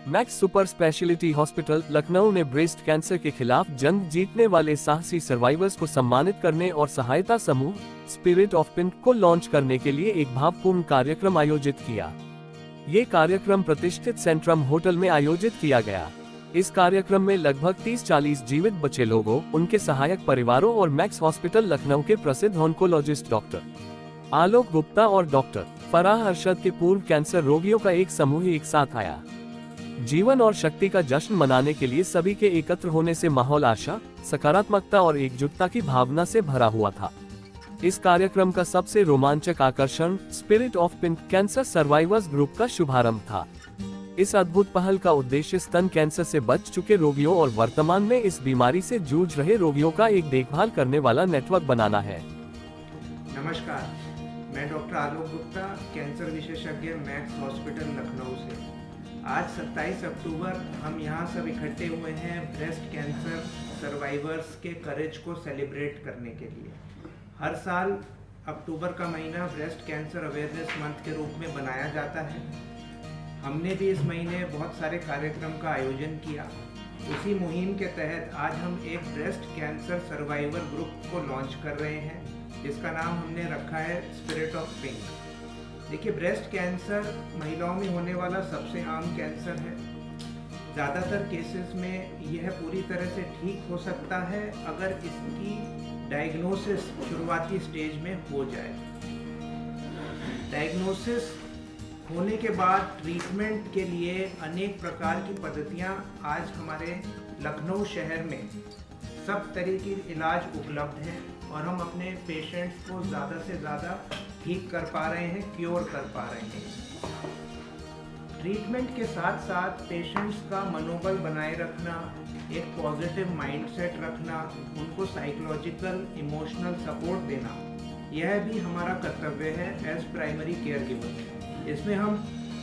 Max super speciality hospital Lucknow ने breast cancer के खिलाफ जंग जीतने वाले साहसी सर्वाइवर्स को सम्मानित करने और सहायता समूह स्पिरिट ऑफ पिंक को लॉन्च करने के लिए एक भावपूर्ण कार्यक्रम आयोजित किया। ये कार्यक्रम प्रतिष्ठित सेंट्रम होटल में आयोजित किया गया। इस कार्यक्रम में लगभग 30-40 जीवित बचे लोगों, उनके सहायक परिवारों और मैक्स हॉस्पिटल लखनऊ के प्रसिद्ध ऑन्कोलॉजिस्ट डॉक्टर आलोक गुप्ता और डॉक्टर फराह अरशद के पूर्व कैंसर रोगियों का एक समूह एक साथ आया। जीवन और शक्ति का जश्न मनाने के लिए सभी के एकत्र होने से माहौल आशा, सकारात्मकता और एकजुटता की भावना से भरा हुआ था। इस कार्यक्रम का सबसे रोमांचक आकर्षण spirit of pink cancer survivors group का शुभारंभ था। इस अद्भुत पहल का उद्देश्य स्तन कैंसर से बच चुके रोगियों और वर्तमान में इस बीमारी से जूझ रहे रोगियों का एक देखभाल करने वाला नेटवर्क बनाना है। नमस्कार, मैं डॉक्टर आलोक गुप्ता, कैंसर विशेषज्ञ मैक्स हॉस्पिटल लखनऊ से। आज 27 अक्टूबर हम यहाँ सब इकट्ठे हुए हैं ब्रेस्ट कैंसर सर्वाइवर्स के करेज को सेलिब्रेट करने के लिए। हर साल अक्टूबर का महीना ब्रेस्ट कैंसर अवेयरनेस मंथ के रूप में बनाया जाता है। हमने भी इस महीने बहुत सारे कार्यक्रम का आयोजन किया। उसी मुहिम के तहत आज हम एक ब्रेस्ट कैंसर सर्वाइवर ग्रुप को लॉन्च कर रहे हैं, जिसका नाम हमने रखा है स्पिरिट ऑफ पिंक। देखिए, ब्रेस्ट कैंसर महिलाओं में होने वाला सबसे आम कैंसर है। ज़्यादातर केसेस में यह पूरी तरह से ठीक हो सकता है अगर इसकी डायग्नोसिस शुरुआती स्टेज में हो जाए। डायग्नोसिस होने के बाद ट्रीटमेंट के लिए अनेक प्रकार की पद्धतियां आज हमारे लखनऊ शहर में सब तरह की इलाज उपलब्ध हैं और हम अपने पेशेंट्स को ज़्यादा से ज़्यादा ठीक कर पा रहे हैं, क्योर कर पा रहे हैं। ट्रीटमेंट के साथ साथ पेशेंट्स का मनोबल बनाए रखना, एक पॉजिटिव माइंडसेट रखना, उनको साइकोलॉजिकल इमोशनल सपोर्ट देना, यह भी हमारा कर्तव्य है एज प्राइमरी केयर गिवर। इसमें हम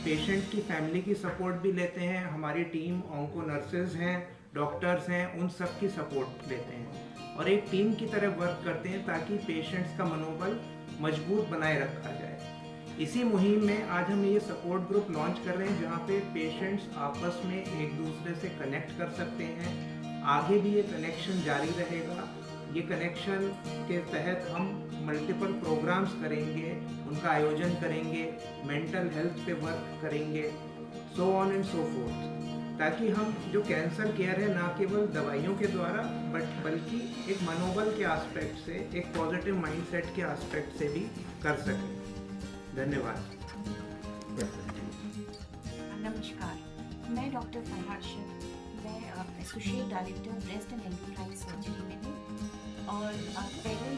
पेशेंट की फैमिली की सपोर्ट भी लेते हैं, हमारी टीम ऑन्को नर्सेज हैं, डॉक्टर्स हैं, उन सब की सपोर्ट लेते हैं और एक टीम की तरह वर्क करते हैं ताकि पेशेंट्स का मनोबल मजबूत बनाए रखा जाए। इसी मुहिम में आज हम ये सपोर्ट ग्रुप लॉन्च कर रहे हैं, जहाँ पे पेशेंट्स आपस में एक दूसरे से कनेक्ट कर सकते हैं। आगे भी ये कनेक्शन जारी रहेगा। ये कनेक्शन के तहत हम मल्टीपल प्रोग्राम्स करेंगे, उनका आयोजन करेंगे, मेंटल हेल्थ पे वर्क करेंगे, so on and so fourth, ताकि हम जो कैंसर केयर है ना केवल दवाइयों के द्वारा बल्कि एक मनोबल के एस्पेक्ट से, एक पॉजिटिव माइंडसेट के एस्पेक्ट से भी कर सकें। धन्यवाद। नमस्कार, मैं डॉक्टर फराह अरशद, मैं associate director breast and endocrine surgery में हूँ और पहले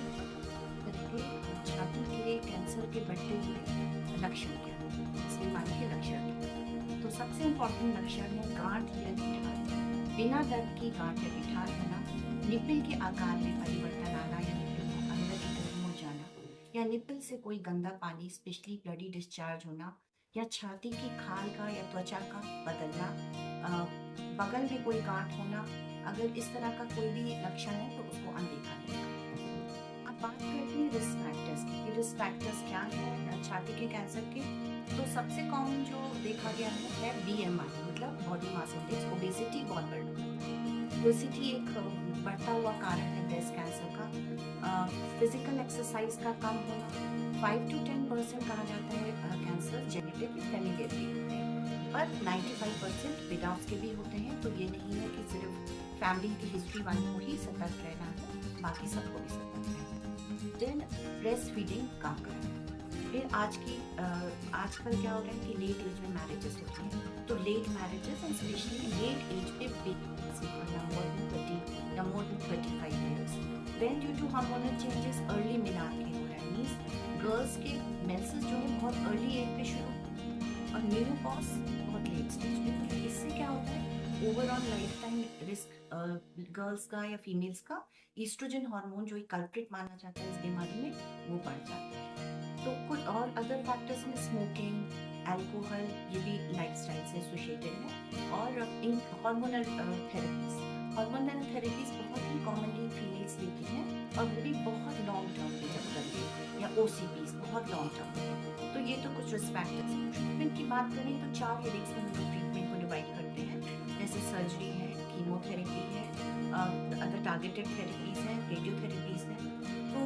छाती के कैंसर के बढ़ते हुए लक्षण क्या है, इस बीमारी के लक्षण क्या है। तो सबसे इम्पोर्टेंट लक्षण है गांठ या गिठार, बिना दर्द की गांठ या गिठार होना, निप्पल के आकार में परिवर्तन आना या निप्पल को अंदर की तरफ मुड़ जाना, या निप्पल से कोई गंदा पानी स्पेशली ब्लडी डिस्चार्ज होना, या छाती की खाल का या त्वचा का बदलना, बगल में कोई गांठ होना। अगर इस तरह का कोई भी लक्षण है तो उसको अनदेखा नहीं करना। अब बात करते हैं रिस्क फैक्टर्स की। रिस्क फैक्टर्स क्या है छाती के कैंसर के? तो सबसे कॉमन जो देखा गया है BMI, मतलब बॉडी मास इंडेक्स। ओबेसिटी बहुत बढ़, ओबेसिटी एक बढ़ता हुआ कारण है ब्रेस्ट कैंसर का। फिजिकल एक्सरसाइज का कम होना, 5 to 10% कहा जाता है कैंसर जेनेटिकली फैमिलियर भी होते हैं, पर 95% विदाउट के भी होते हैं। तो ये नहीं है कि सिर्फ फैमिली की हिस्ट्री वालों को ही सतर्क रहना है, बाकी सबको भी सतर्क रहना है। देन ब्रेस्ट फीडिंग कम करना। फिर आजकल क्या हो रहा है कि लेट एज में मैरिजेस होती हैं, तो late marriages and specially late age पे more than 35 years, when due to hormonal changes early menarche हो रहा है, मींस गर्ल्स के मेंसेस जो है बहुत अर्ली एज पे शुरू और मेनोपॉज बहुत लेट स्टेज पे। तो इससे क्या होता है, overall life time risk girls का या फीमेल्स का ईस्ट्रोजन हार्मोन जो एक कल्प्रिट माना जाता है इस बीमारी में, वो बढ़ जाता है। तो कुछ और अदर फैक्टर्स में स्मोकिंग, अल्कोहल, ये भी लाइफस्टाइल से एसोसिएटेड है। और इन हार्मोनल थेरेपीज बहुत ही कॉमनली फीमेल्स लेती हैं और वो भी बहुत लॉन्ग टर्म पे जब करते, या OCPs बहुत लॉन्ग टर्म पे। तो ये तो कुछ रिस्क फैक्टर्स हैं। ट्रीटमेंट की बात करें तो 4 हेडेक्स में हम लोग ट्रीटमेंट को डिवाइड करते हैं। टारगेटेड थेरेपीज हैं, रेडियोथेरेपीज हैं। तो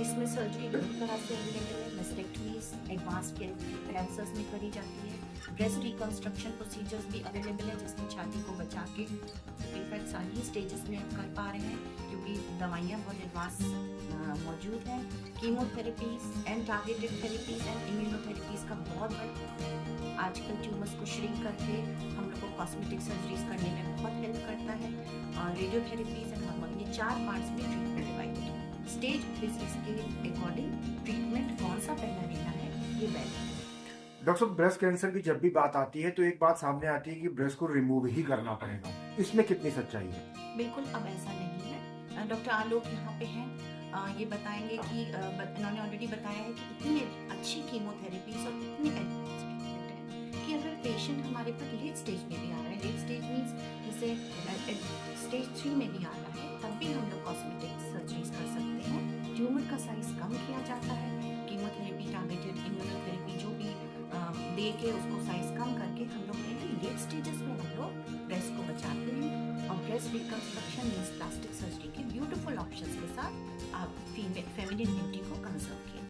इसमें सर्जरी दो तरह से अवेलेबल है, मेस्टेक्टमीज एडवांस्ड कैंसर्स में करी जाती है, ब्रेस्ट रिकंस्ट्रक्शन प्रोसीजर्स भी अवेलेबल है जिसमें छाती को बचा के, इनफैक्ट सारी स्टेजेस में हम कर पा रहे हैं क्योंकि दवाइयाँ बहुत एडवांस मौजूद हैं। Chemotherapies and targeted therapies and immunotherapies का बहुत बड़ा आजकल ट्यूमर्स को श्रिंक करके हम लोग को कॉस्मेटिक सर्जरीज करने में बहुत हेल्प करता है। और रेडियोथेरेपीज एंड हार्मोन, ये 4 पार्ट्स में ट्रीटमेंट डिवाइडेड है। स्टेज डिजीज के अकॉर्डिंग ट्रीटमेंट कौन सा पहला लेना है ये वैलिड है। डॉक्टर साहब, ब्रेस्ट कैंसर की जब भी बात आती है तो एक बात सामने आती है कि ब्रेस्ट को रिमूव ही करना पड़ेगा, इसमें कितनी सच्चाई है? बिल्कुल अब ऐसा नहीं है। डॉक्टर आलोक यहाँ पे हैं, ये बताएंगे कि इन्होंने ऑलरेडी बताया है कि इतनी अच्छी कीमोथेरेपीज और इतनी एडवांस ट्रीटमेंट है कि अगर पेशेंट हमारे पास लेट स्टेज में भी आ रहा है, लेट स्टेज मीन्स जैसे स्टेज 3 में भी आ रहा है, तब भी हम लोग कॉस्मेटिक सर्जरीज कर सकते हैं। ट्यूमर का साइज कम किया जाता है, कीमोथेरेपी, टारगेटेड इम्यूनोथेरेपी जो भी दे के उसको साइज कम करके हम लोग लेट स्टेजेस में हम लोग ब्रेस्ट को बचाते हैं। और breast reconstruction means plastic surgery के ब्यूटीफुल ऑप्शंस के साथ आप फेमिनिन ब्यूटी को कंजर्व किए।